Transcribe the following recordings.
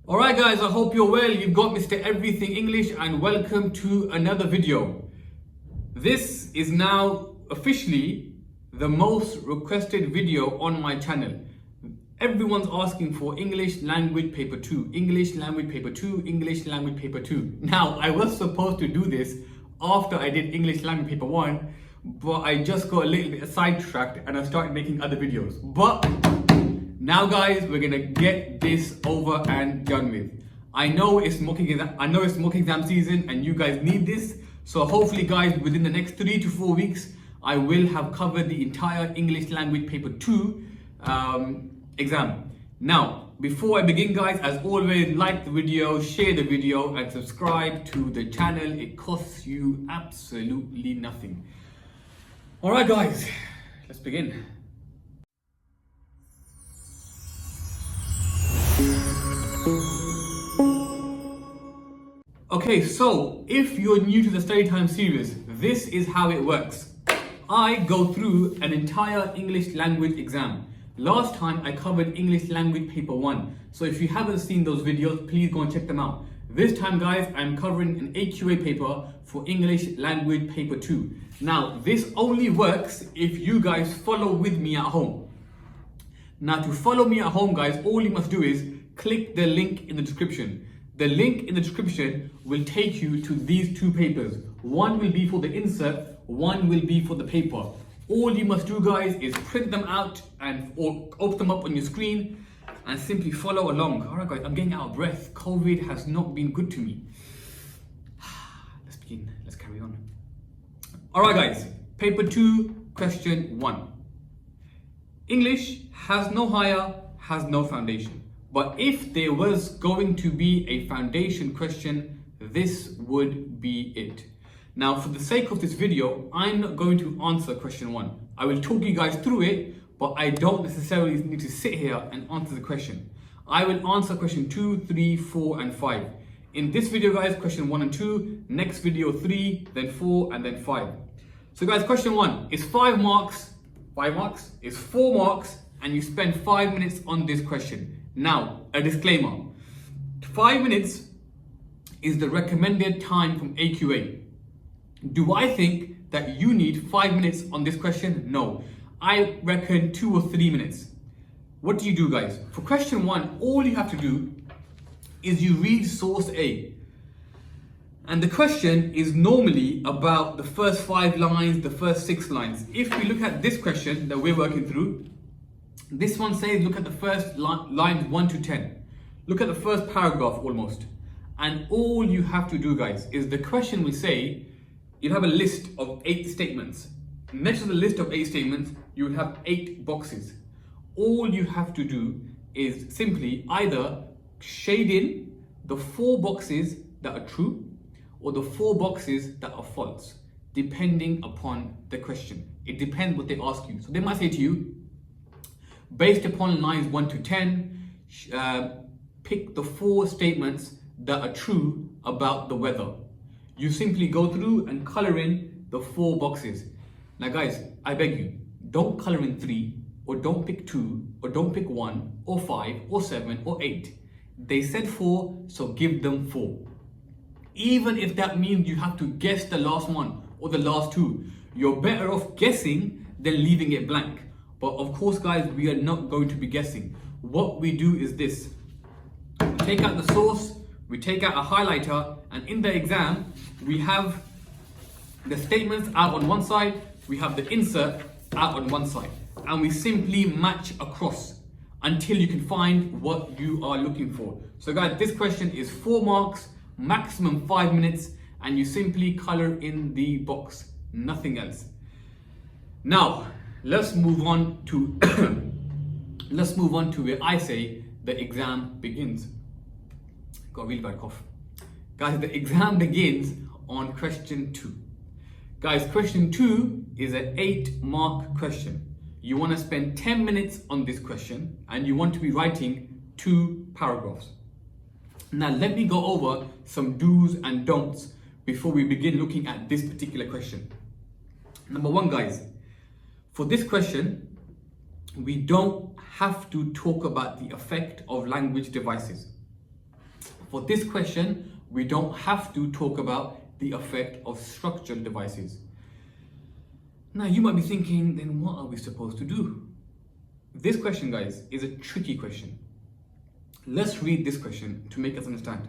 Alright guys, I hope you're well. You've got Mr. Everything English and welcome to another video. This is now officially the most requested video on my channel. Everyone's asking for English Language Paper 2, English Language Paper 2, English Language Paper 2. Now, I was supposed to do this after I did English Language Paper 1, but I just got a little bit sidetracked and I started making other videos. But now guys, we're gonna get this over and done with. I know it's mock exam season and you guys need this. So hopefully guys, within the next 3 to 4 weeks, I will have covered the entire English Language Paper 2 exam. Now, before I begin guys, as always, like the video, share the video and subscribe to the channel. It costs you absolutely nothing. Alright guys, let's begin. Okay, so if you're new to the study time series, this is how it works. I go through an entire English language exam. Last time I covered English language paper 1. So if you haven't seen those videos, please go and check them out. This time guys, I'm covering an AQA paper for English language paper 2. Now, this only works if you guys follow with me at home. Now, to follow me at home guys, all you must do is click the link in the description. The link in the description will take you to these two papers. One will be for the insert, one will be for the paper. All you must do guys is print them out or open them up on your screen and simply follow along. Alright guys, I'm getting out of breath. COVID has not been good to me. Let's begin, let's carry on. Alright guys, paper 2, question 1. English has no higher, has no foundation. But if there was going to be a foundation question, this would be it. Now, for the sake of this video, I'm not going to answer question 1. I will talk you guys through it, but I don't necessarily need to sit here and answer the question. I will answer question 2, 3, 4, and 5. In this video, guys, question 1 and 2, next video 3, then 4, and then 5. So guys, question 1 is 5 marks, 5 marks, is 4 marks, and you spend 5 minutes on this question. Now, a disclaimer. 5 minutes is the recommended time from AQA. Do I think that you need 5 minutes on this question? No. I reckon 2 or 3 minutes. What do you do guys? For question 1, all you have to do is you read source A. And the question is normally about the first 5 lines, the first 6 lines. If we look at this question that we're working through, this one says look at the first lines 1 to 10. Look at the first paragraph almost. And all you have to do guys is the question will say you have a list of 8 statements. Next to the list of 8 statements, you will have 8 boxes. All you have to do is simply either shade in the 4 boxes that are true or the 4 boxes that are false, depending upon the question. It depends what they ask you. So they might say to you, based upon lines 1 to 10, pick the 4 statements that are true about the weather. You simply go through and color in the 4 boxes. Now guys, I beg you, don't color in 3, or don't pick 2, or don't pick 1, or 5, or 7, or 8. They said 4, so give them 4. Even if that means you have to guess the last one, or the last 2, you're better off guessing than leaving it blank. But of course guys, we are not going to be guessing. What we do is this. We take out the source, we take out a highlighter, and in the exam, we have the statements out on one side, we have the insert out on one side. And we simply match across until you can find what you are looking for. So guys, this question is 4 marks, maximum 5 minutes, and you simply color in the box, nothing else. Now, let's move on to where I say the exam begins. Got a really bad cough. Guys, the exam begins on question 2. Guys, question 2 is an 8-mark question. You want to spend 10 minutes on this question and you want to be writing 2 paragraphs. Now, let me go over some do's and don'ts before we begin looking at this particular question. Number 1, guys, for this question, we don't have to talk about the effect of language devices. For this question, we don't have to talk about the effect of structural devices. Now you might be thinking, then what are we supposed to do? This question, guys, is a tricky question. Let's read this question to make us understand.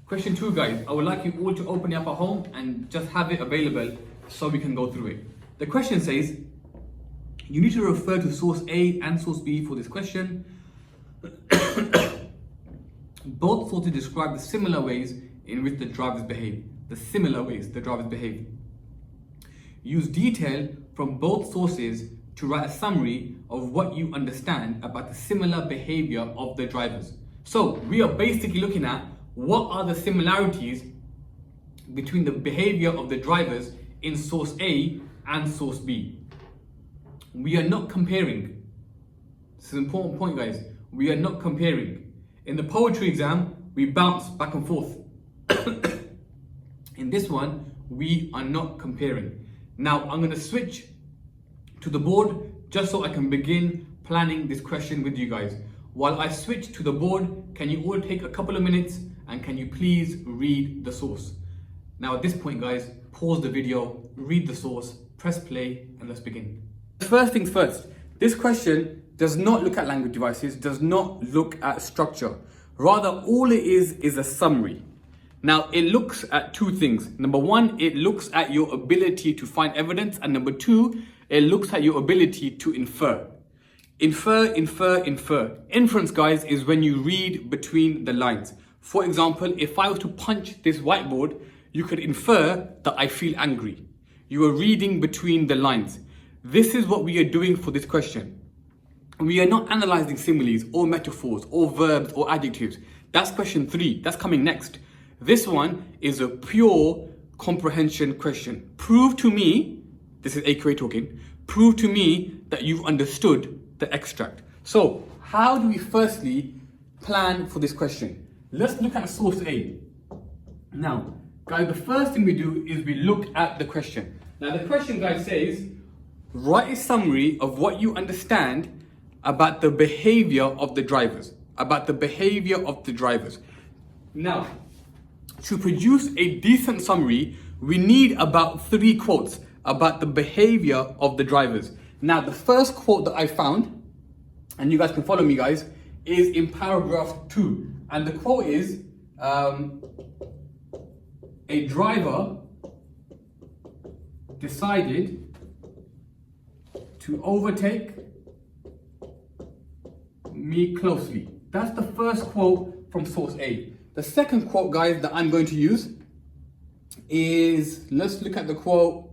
Question 2, guys, I would like you all to open it up at home and just have it available so we can go through it. The question says, you need to refer to source A and source B for this question. Both sources describe the similar ways in which the drivers behave. Use detail from both sources to write a summary of what you understand about the similar behavior of the drivers. So we are basically looking at what are the similarities between the behavior of the drivers in source A and source B. We are not comparing. This is an important point, guys. We are not comparing. In the poetry exam, we bounce back and forth. In this one, we are not comparing. Now, I'm going to switch to the board just so I can begin planning this question with you guys. While I switch to the board, can you all take a couple of minutes and can you please read the source? Now, at this point, guys, pause the video, read the source, press play, and let's begin. First things first, this question does not look at language devices, does not look at structure. Rather, all it is a summary. Now, it looks at two things. Number one, it looks at your ability to find evidence. And number two, it looks at your ability to infer. Infer. Inference, guys, is when you read between the lines. For example, if I was to punch this whiteboard, you could infer that I feel angry. You are reading between the lines. This is what we are doing for this question. We are not analyzing similes or metaphors or verbs or adjectives. That's question 3. That's coming next. This one is a pure comprehension question. Prove to me, this is AQA talking, prove to me that you've understood the extract. So, how do we firstly plan for this question? Let's look at source A. Now, guys, the first thing we do is we look at the question. Now, the question, guys, says, write a summary of what you understand about the behavior of the drivers. Now, to produce a decent summary, we need about 3 quotes about the behavior of the drivers. Now, the first quote that I found, and you guys can follow me, guys, is in paragraph 2. And the quote is, a driver decided to overtake me closely. That's the first quote from source A. The second quote, guys, that I'm going to use is, let's look at the quote,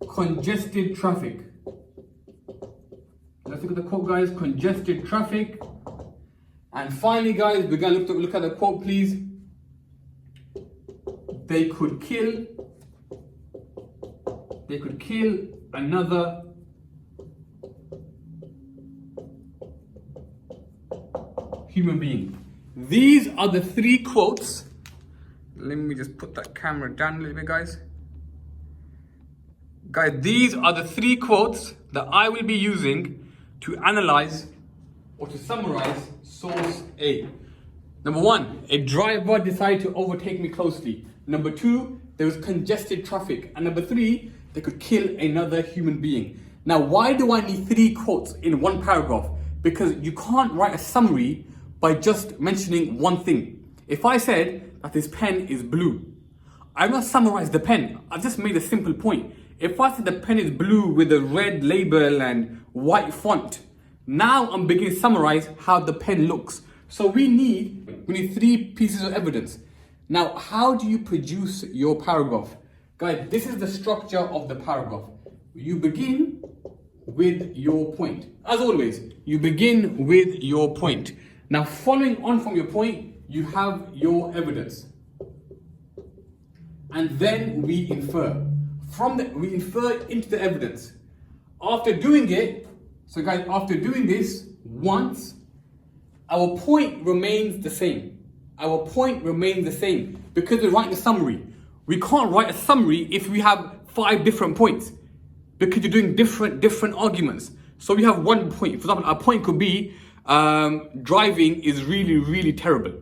congested traffic. Let's look at the quote, guys, congested traffic. And finally, guys, we're going to look at the quote, please. They could kill another human being. These are the 3 quotes. Let me just put that camera down a little bit, guys. Guys, these are the 3 quotes that I will be using to analyze or to summarize source A. Number 1, a driver decided to overtake me closely. Number 2, there was congested traffic. And number 3, they could kill another human being. Now, why do I need 3 quotes in one paragraph? Because you can't write a summary by just mentioning one thing. If I said that this pen is blue, I've not summarized the pen. I've just made a simple point. If I said the pen is blue with a red label and white font, now I'm beginning to summarize how the pen looks. So we need 3 pieces of evidence. Now, how do you produce your paragraph? Guys, this is the structure of the paragraph. You begin with your point. As always, you begin with your point. Now, following on from your point, you have your evidence. And then we infer. We infer into the evidence. After doing it, so guys, after doing this once, our point remains the same. Because we're writing a summary. We can't write a summary if we have 5 different points, because you're doing different arguments. So we have one point. For example, our point could be, driving is really, really terrible.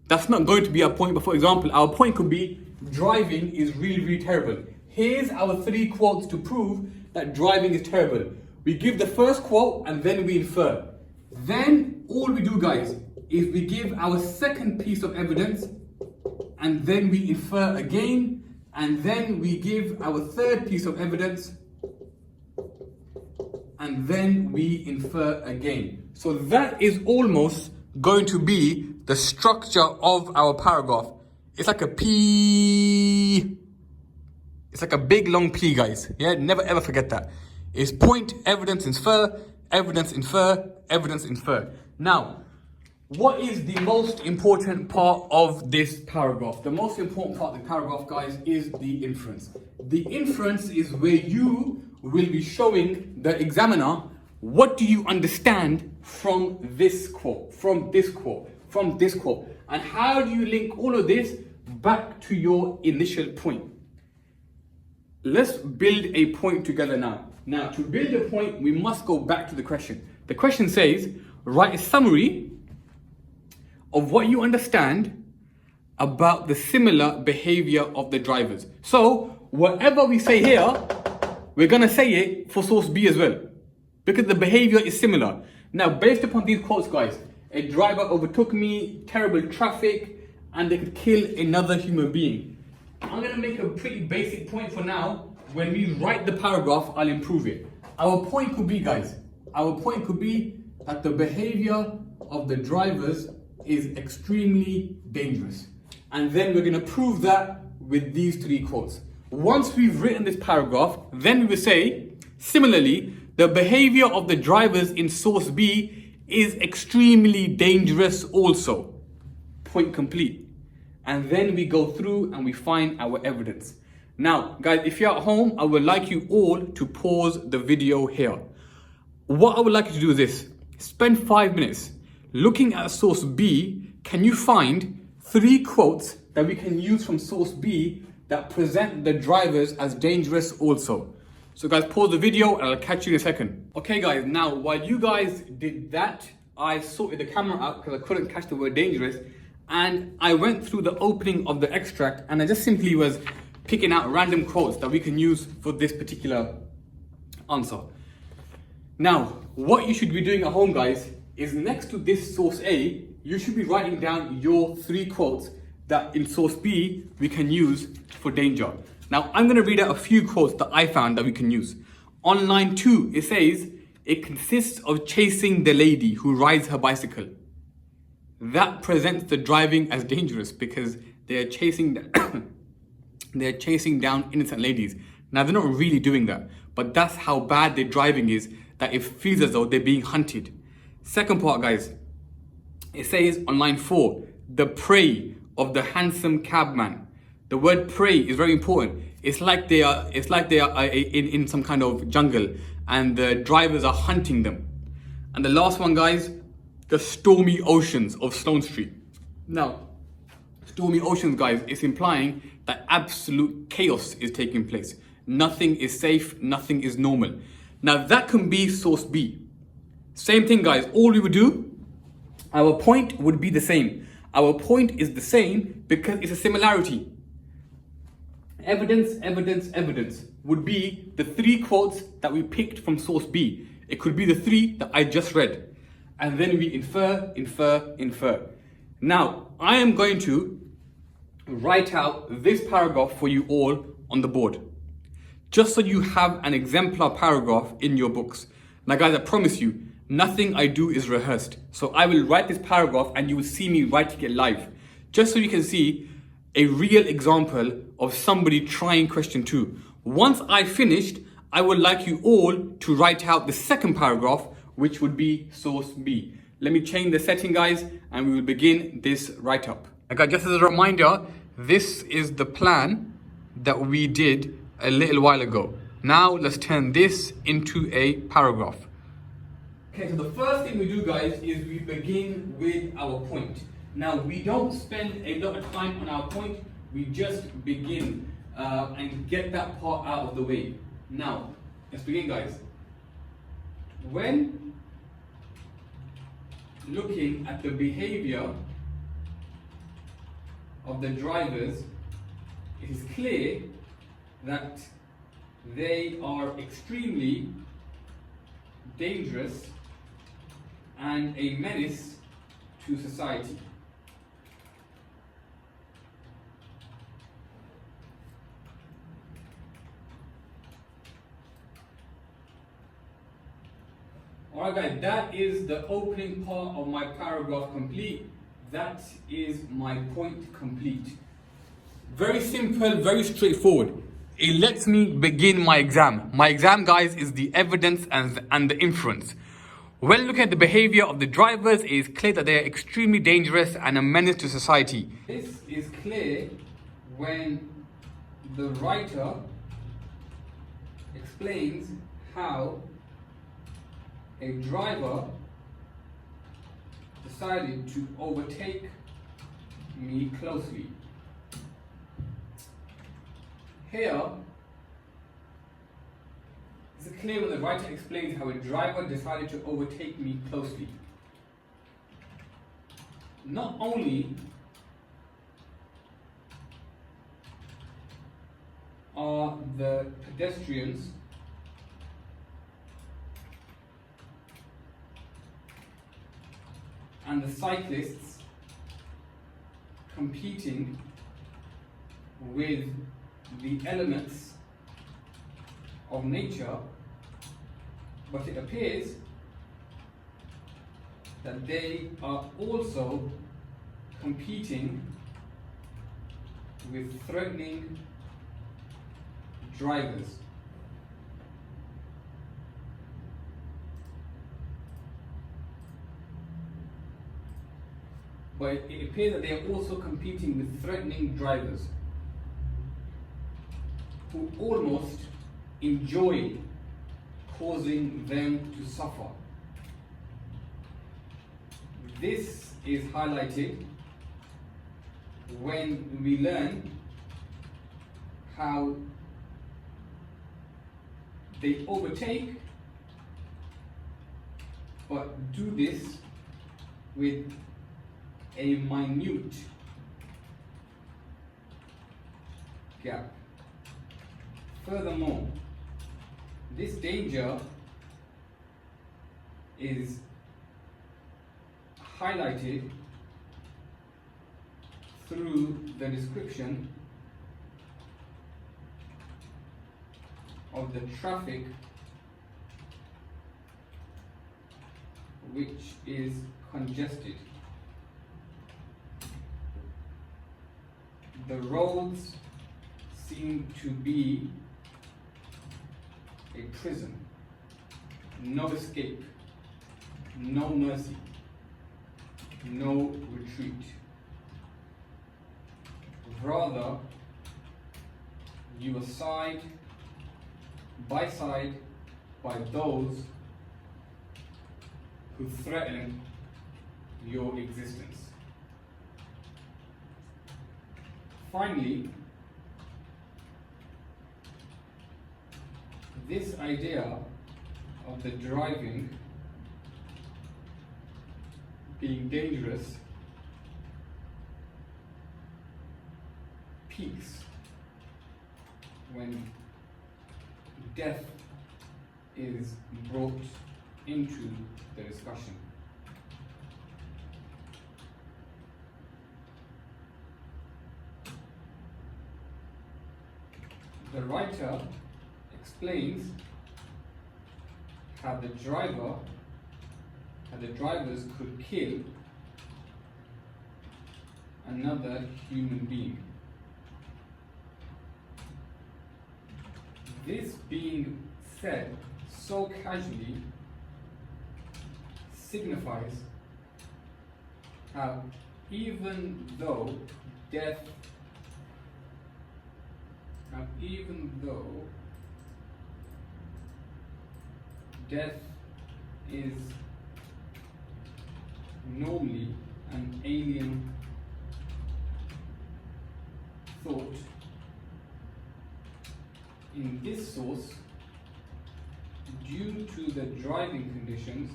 That's not going to be our point, but for example, our point could be driving is really, really terrible. Here's our 3 quotes to prove that driving is terrible. We give the first quote and then we infer. Then all we do, guys, is we give our second piece of evidence and then we infer again, and then we give our third piece of evidence and then we infer again. So that is almost going to be the structure of our paragraph. It's like a P. It's like a big long P, guys. Yeah, never ever forget that. It's point, evidence, infer, evidence, infer, evidence, infer. Now, what is the most important part of this paragraph? The most important part of the paragraph, guys, is the inference. The inference is where you will be showing the examiner what do you understand from this quote, from this quote, from this quote, and how do you link all of this back to your initial point. Let's build a point together now. Now, to build a point, we must go back to the question. The question says, write a summary of what you understand about the similar behavior of the drivers. So, whatever we say here, we're gonna say it for source B as well, because the behavior is similar. Now, based upon these quotes, guys, a driver overtook me, terrible traffic, and they could kill another human being. I'm gonna make a pretty basic point for now. When we write the paragraph, I'll improve it. Our point could be, guys, our point could be that the behavior of the drivers is extremely dangerous. And then we're gonna prove that with these 3 quotes. Once we've written this paragraph, then we will say, similarly, the behavior of the drivers in source B is extremely dangerous also. Point complete. And then we go through and we find our evidence. Now, guys, if you're at home, I would like you all to pause the video here. What I would like you to do is this. Spend 5 minutes looking at source B. Can you find 3 quotes that we can use from source B that present the drivers as dangerous also? So guys, pause the video and I'll catch you in a second. Okay guys, now while you guys did that, I sorted the camera out because I couldn't catch the word dangerous, and I went through the opening of the extract and I just simply was picking out random quotes that we can use for this particular answer. Now, what you should be doing at home, guys, is next to this source A, you should be writing down your 3 quotes that in source B we can use for danger. Now, I'm going to read out a few quotes that I found that we can use. On line 2, it says, it consists of chasing the lady who rides her bicycle. That presents the driving as dangerous because they are chasing down innocent ladies. Now, they're not really doing that, but that's how bad their driving is, that it feels as though they're being hunted. Second part, guys, it says on line 4, the prey of the handsome cabman. The word prey is very important. It's like they are in some kind of jungle and the drivers are hunting them. And the last one, guys, the stormy oceans of Sloane Street. Now, stormy oceans, guys, is implying that absolute chaos is taking place. Nothing is safe, nothing is normal. Now that can be source B. Same thing, guys, all we would do, our point would be the same. Our point is the same because it's a similarity. Evidence, evidence, evidence would be the 3 quotes that we picked from source B. It could be the 3 that I just read. And then we infer, infer, infer. Now, I am going to write out this paragraph for you all on the board, just so you have an exemplar paragraph in your books. Now guys, I promise you, nothing I do is rehearsed. So I will write this paragraph and you will see me writing it live, just so you can see a real example of somebody trying question 2. Once I finished, I would like you all to write out the second paragraph, which would be source B. Let me change the setting, guys, and we will begin this write-up. Okay, just as a reminder, this is the plan that we did a little while ago. Now let's turn this into a paragraph. Okay, so the first thing we do, guys, is we begin with our point. Now, we don't spend a lot of time on our point, we just begin and get that part out of the way. Now, let's begin, guys. When looking at the behavior of the drivers, it is clear that they are extremely dangerous and a menace to society. Alright guys, that is the opening part of my paragraph complete. That is my point complete. Very simple, very straightforward. It lets me begin my exam. My exam, guys, is the evidence and the inference. When looking at the behavior of the drivers, it is clear that they are extremely dangerous and a menace to society. This is clear when the writer explains how a driver decided to overtake me closely. Here, it's clear when the writer explains how a driver decided to overtake me closely. Not only are the pedestrians and the cyclists competing with the elements of nature, but it appears that they are also competing with threatening drivers. But it appears that they are also competing with threatening drivers who almost enjoy causing them to suffer. This is highlighted when we learn how they overtake, but do this with a minute gap. Furthermore, this danger is highlighted through the description of the traffic which is congested. The roads seem to be a prison. No escape, no mercy, no retreat. Rather, you are side by those who threaten your existence. Finally, this idea of the driving being dangerous peaks when death is brought into the discussion. The writer explains how the drivers could kill another human being. This being said so casually signifies how even though death is normally an alien thought, in this source, due to the driving conditions,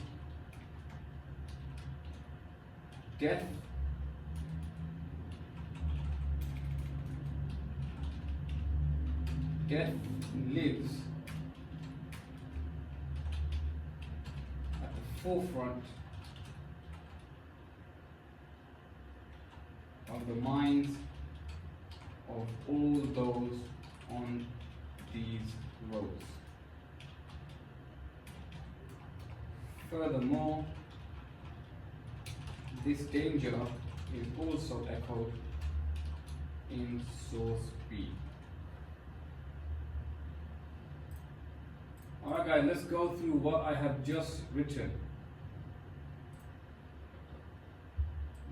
Death lives at the forefront of the minds of all those on these roads. Furthermore, this danger is also echoed in source B. Alright guys, let's go through what I have just written.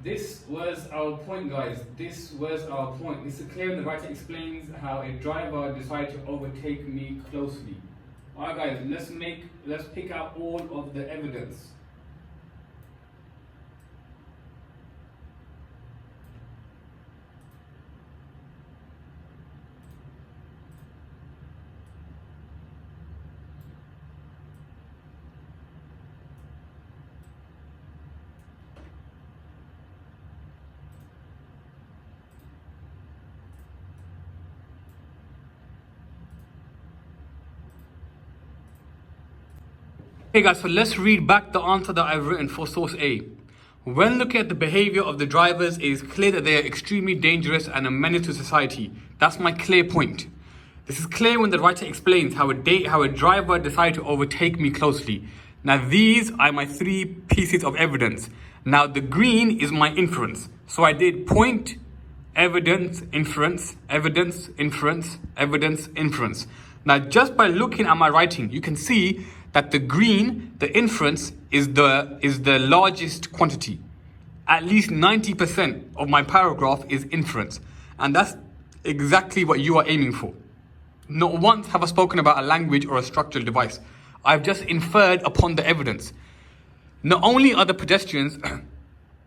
This was our point, guys. This was our point. This is clear, and the writer explains how a driver decided to overtake me closely. Alright guys, let's pick out all of the evidence. Okay guys, so let's read back the answer that I've written for source A. When looking at the behavior of the drivers, it is clear that they are extremely dangerous and a menace to society. That's my clear point. This is clear when the writer explains how a driver decided to overtake me closely. Now these are my three pieces of evidence. Now the green is my inference. So I did point, evidence, inference, evidence, inference, evidence, inference. Now just by looking at my writing, you can see that the green, the inference, is the largest quantity. At least 90% of my paragraph is inference. And that's exactly what you are aiming for. Not once have I spoken about a language or a structural device. I've just inferred upon the evidence. Not only are the pedestrians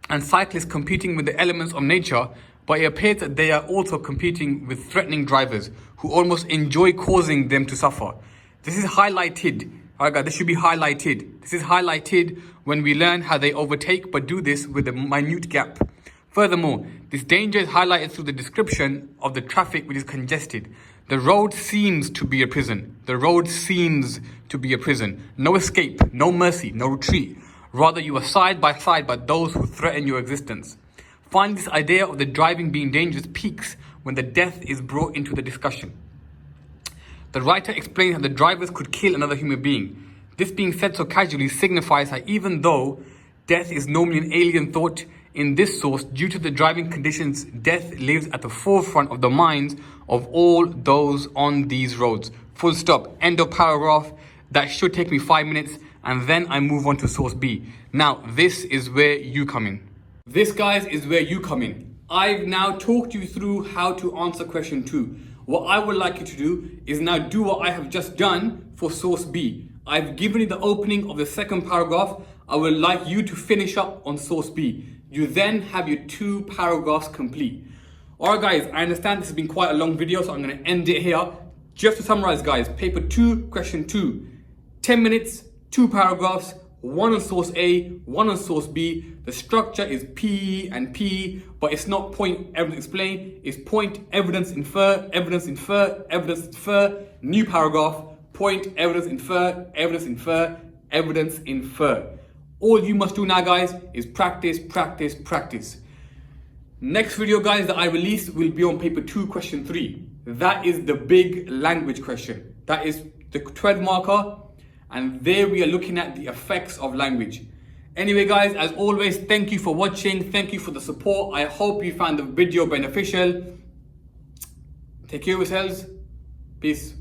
and cyclists competing with the elements of nature, but it appears that they are also competing with threatening drivers who almost enjoy causing them to suffer. This is highlighted. Alright guys, this should be highlighted. This is highlighted when we learn how they overtake but do this with a minute gap. Furthermore, this danger is highlighted through the description of the traffic which is congested. The road seems to be a prison. The road seems to be a prison. No escape, no mercy, no retreat. Rather, you are side by side by those who threaten your existence. Finally, this idea of the driving being dangerous peaks when the death is brought into the discussion. The writer explains how the drivers could kill another human being. This being said so casually signifies that even though death is normally an alien thought, in this source, due to the driving conditions, death lives at the forefront of the minds of all those on these roads. Full stop. End of paragraph. That should take me 5 minutes, and then I move on to source B. Now, this is where you come in. This, guys, is where you come in. I've now talked you through how to answer question 2. What I would like you to do is now do what I have just done for source B. I've given you the opening of the second paragraph. I would like you to finish up on source B. You then have your 2 paragraphs complete. Alright guys, I understand this has been quite a long video, so I'm going to end it here. Just to summarize guys, paper 2, question 2. 10 minutes, 2 paragraphs, 1 on source A, 1 on source B. The structure is P and P, but it's not point, evidence, explain. It's point, evidence, infer, evidence, infer, evidence, infer. New paragraph, point, evidence, infer, evidence, infer, evidence, infer. All you must do now guys is practice, practice, practice. Next video guys that I release will be on paper 2, question 3. That is the big language question. That is the 12 marker. And there we are looking at the effects of language. Anyway guys, as always, thank you for watching. Thank you for the support. I hope you found the video beneficial. Take care of yourselves. Peace.